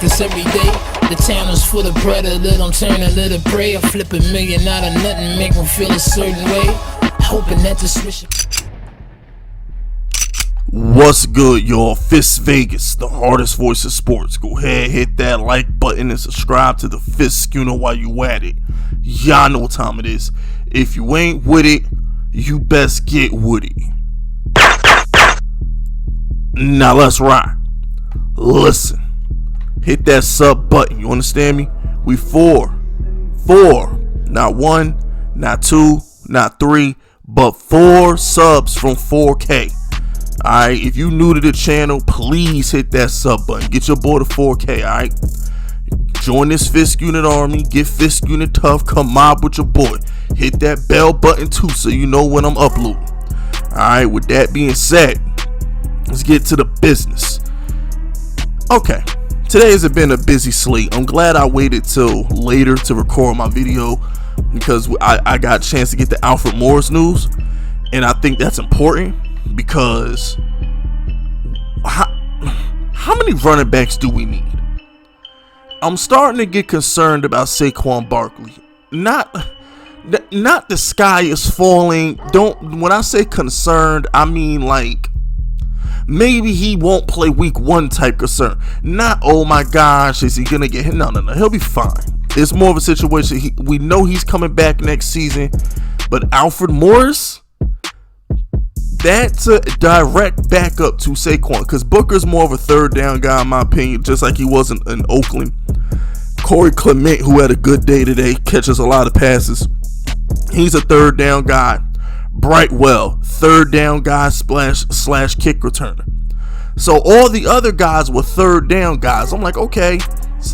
practice every day. The town is full of predator, don't turn a little prey. I flip $1 million out of nothing, make them feel a certain way. Hoping that the switch. What's good, y'all? FISK Vegas, the hardest voice of sports. Go ahead, hit that like button and subscribe to the FISK Schooner while you at it. Y'all know what time it is. If you ain't with it, you best get with it. Now let's ride. Listen, hit that sub button. You understand me? We four, not one, not two, not three, but 4 subs from 4K. Alright, if you new to the channel, please hit that sub button. Get your boy to 4K, alright? Join this FISK unit army. Get FISK unit tough. Come mob with your boy. Hit that bell button too so you know when I'm uploading. Alright, with that being said, let's get to the business. Okay, today has been a busy slate. I'm glad I waited till later to record my video because I got a chance to get the Alfred Morris news. And I think that's important. Because how many running backs do we need? I'm starting to get concerned about Saquon Barkley. Not the sky is falling. When I say concerned, I mean like maybe he won't play week 1 type concern. Not, oh my gosh, is he gonna get hit? No, he'll be fine. It's more of a situation. We know he's coming back next season, but Alfred Morris, that's a direct backup to Saquon, because Booker's more of a third down guy in my opinion, just like he was in Oakland. Corey Clement, who had a good day today, catches a lot of passes. He's a third down guy. Brightwell, third down guy slash kick returner. So all the other guys were third down guys. I'm like, okay,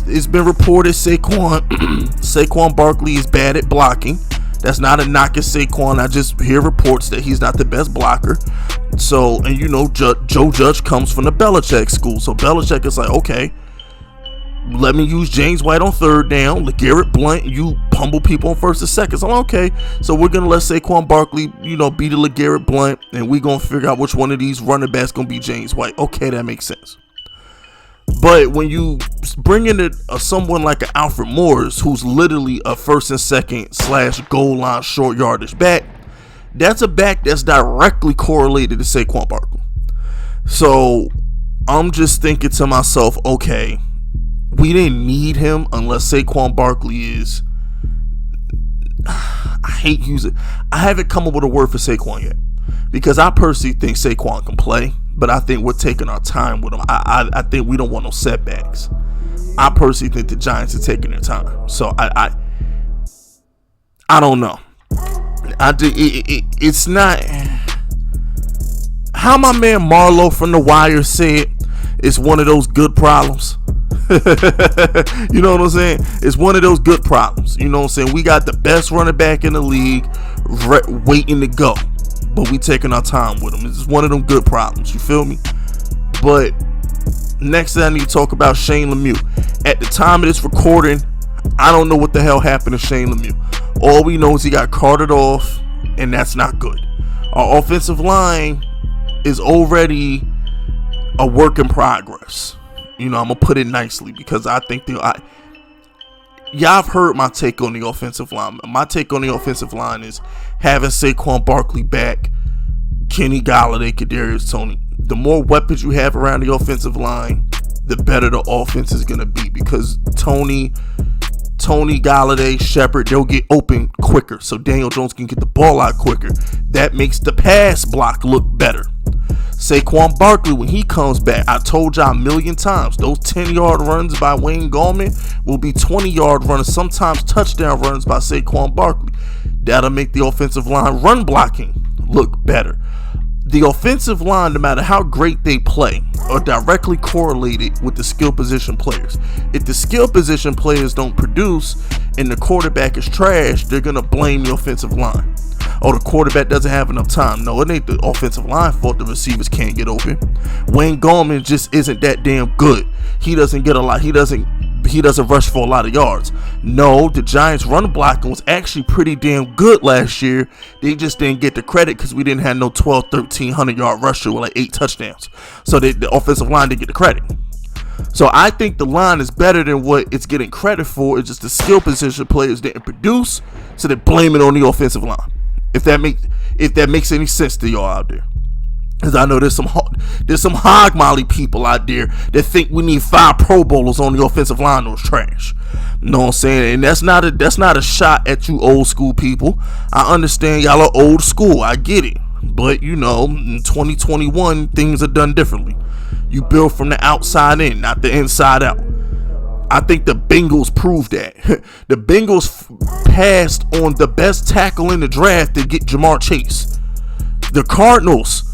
it's been reported Saquon Barkley is bad at blocking. That's not a knock at Saquon. I just hear reports that he's not the best blocker. So, and you know, Joe Judge comes from the Belichick school. So Belichick is like, okay, let me use James White on third down. LeGarrette Blount, you humble people on first and second. So I'm okay. So we're going to let Saquon Barkley, be the LeGarrette Blount. And we're going to figure out which one of these running backs going to be James White. Okay, that makes sense. But when you bring in someone like an Alfred Morris, who's literally a first and second / goal line short yardage back, that's a back that's directly correlated to Saquon Barkley. So I'm just thinking to myself, okay, we didn't need him unless Saquon Barkley is, I hate using, I haven't come up with a word for Saquon yet, because I personally think Saquon can play. But I think we're taking our time with him. I think we don't want no setbacks. I personally think the Giants are taking their time. So I don't know. It's not how my man Marlo from The Wire said. It's one of those good problems. You know what I'm saying? It's one of those good problems. You know what I'm saying? We got the best running back in the league waiting to go, but we taking our time with him. It's one of them good problems, you feel me? But next thing I need to talk about Shane Lemieux. At the time of this recording, I don't know what the hell happened to Shane Lemieux. All we know is he got carted off, and that's not good. Our offensive line is already a work in progress. I'm gonna put it nicely, because I think y'all have heard my take on the offensive line. My take on the offensive line is having Saquon Barkley back, Kenny Golladay, Kadarius Toney. The more weapons you have around the offensive line, the better the offense is going to be, because Toney, Golladay, Shepard, they'll get open quicker, so Daniel Jones can get the ball out quicker. That makes the pass block look better. Saquon Barkley, when he comes back, I told y'all a million times, those 10-yard runs by Wayne Gallman will be 20-yard runs, sometimes touchdown runs by Saquon Barkley. That'll make the offensive line run blocking look better. The offensive line, no matter how great they play, are directly correlated with the skill position players. If the skill position players don't produce and the quarterback is trash, they're going to blame the offensive line. Oh, the quarterback doesn't have enough time. No, it ain't the offensive line fault the receivers can't get open. Wayne Gallman just isn't that damn good. He doesn't get a lot. He doesn't rush for a lot of yards. No, the Giants' run blocking was actually pretty damn good last year. They just didn't get the credit because we didn't have no 12, 1,300 yard rusher with like 8 touchdowns. So the offensive line didn't get the credit. So I think the line is better than what it's getting credit for. It's just the skill position players didn't produce, so they blame it on the offensive line. If that makes any sense to y'all out there. Because I know there's some hog molly people out there that think we need 5 Pro Bowlers on the offensive line. Those trash. You know what I'm saying? And that's not a shot at you old school people. I understand y'all are old school. I get it. But you know, in 2021, things are done differently. You build from the outside in, not the inside out. I think the Bengals proved that. The Bengals passed on the best tackle in the draft to get Jamar Chase. The Cardinals,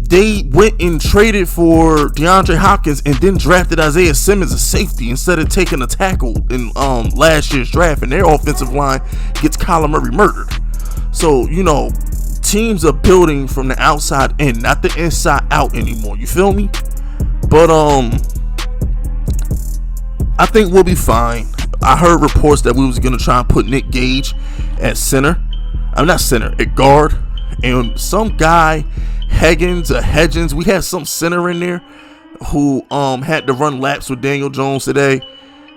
they went and traded for DeAndre Hopkins and then drafted Isaiah Simmons as safety instead of taking a tackle in last year's draft, and their offensive line gets Kyler Murray murdered. So, you know, teams are building from the outside in, not the inside out anymore. You feel me? But I think we'll be fine. I heard reports that we was gonna try and put Nick Gage at center. I'm not center, at guard. And some guy, Hedgens, we had some center in there who had to run laps with Daniel Jones today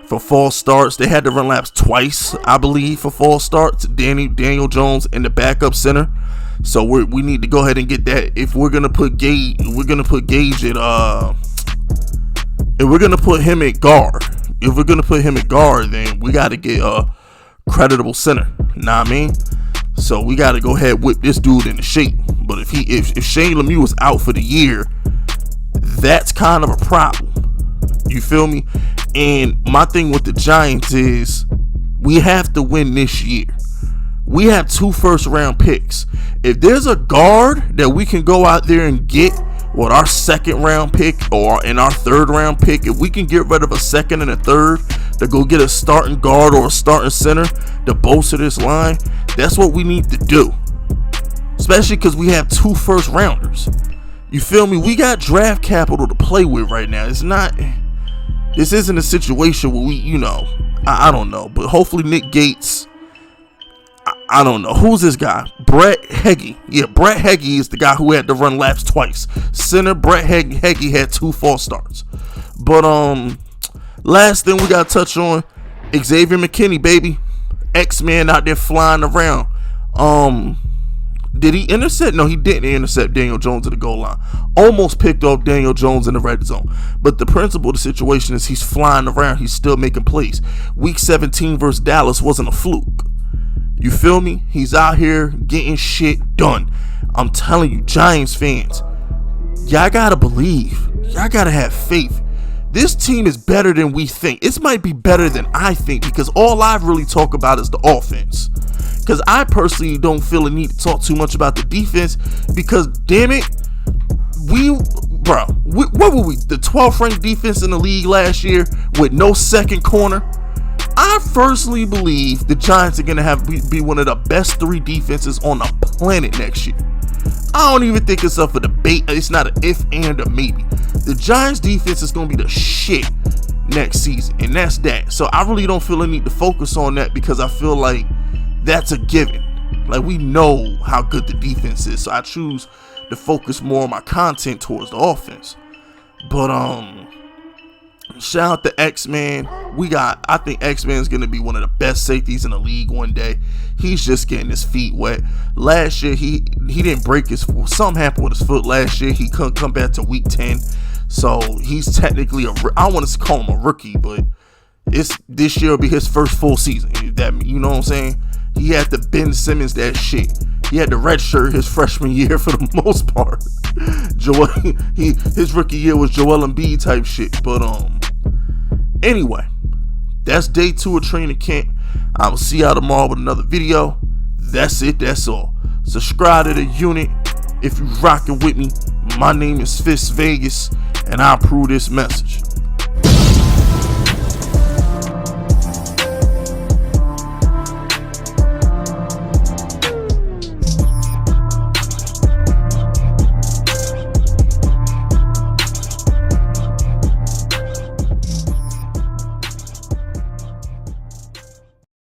for false starts. They had to run laps twice, I believe, for false starts. Daniel Jones and the backup center. So we need to go ahead and get that. If we're gonna put Gage, if we're gonna put him at guard. If we're gonna put him at guard, then we got to get a creditable center. Know what I mean? So we got to go ahead and whip this dude into shape. But if Shane Lemieux was out for the year, that's kind of a problem. You feel me? And my thing with the Giants is we have to win this year. We have 2 first-round picks. If there's a guard that we can go out there and get with our 2nd round pick or in our 3rd round pick, if we can get rid of a 2nd and a 3rd to go get a starting guard or a starting center to bolster this line, that's what we need to do. Especially because we have 2 first rounders. You feel me? We got draft capital to play with right now. This isn't a situation where we, you know, I don't know. But hopefully Nick Gates, I don't know. Who's this guy? Brett Heggie. Yeah, Brett Heggie is the guy who had to run laps twice. Center Brett Heggie had 2 false starts. But last thing we got to touch on, Xavier Mckinney, baby. X-Man out there flying around. Did he intercept? No, he didn't intercept Daniel Jones at the goal line. Almost picked off Daniel Jones in the red zone. But the principle of the situation is he's flying around. He's still making plays. Week 17 versus Dallas wasn't a fluke. You feel me? He's out here getting shit done. I'm telling you, Giants fans, y'all gotta believe. Y'all gotta have faith. This team is better than we think. It might be better than I think because all I really talk about is the offense. Because I personally don't feel the need to talk too much about the defense because, damn it, what were we? The 12th ranked defense in the league last year with no second corner. I personally believe the Giants are going to be one of the best 3 defenses on the planet next year. I don't even think it's up for debate. It's not an if and a maybe. The Giants defense is going to be the shit next season, and that's that. So I really don't feel the need to focus on that because I feel like that's a given. Like, we know how good the defense is, so I choose to focus more on my content towards the offense. But shout out to X-Man. I think X-Man is going to be one of the best safeties in the league one day. He's just getting his feet wet. Last year, he didn't break his foot. Something happened with his foot last year. He couldn't come back to week 10. So he's technically I want to call him a rookie, but this year will be his first full season. You know what I'm saying? He had to Ben Simmons that shit. He had to redshirt his freshman year for the most part. His rookie year was Joel Embiid type shit. But anyway, that's day 2 of training camp. I will see y'all tomorrow with another video. That's it. That's all. Subscribe to the unit if you rocking with me. My name is FISK Vegas, and I approve this message.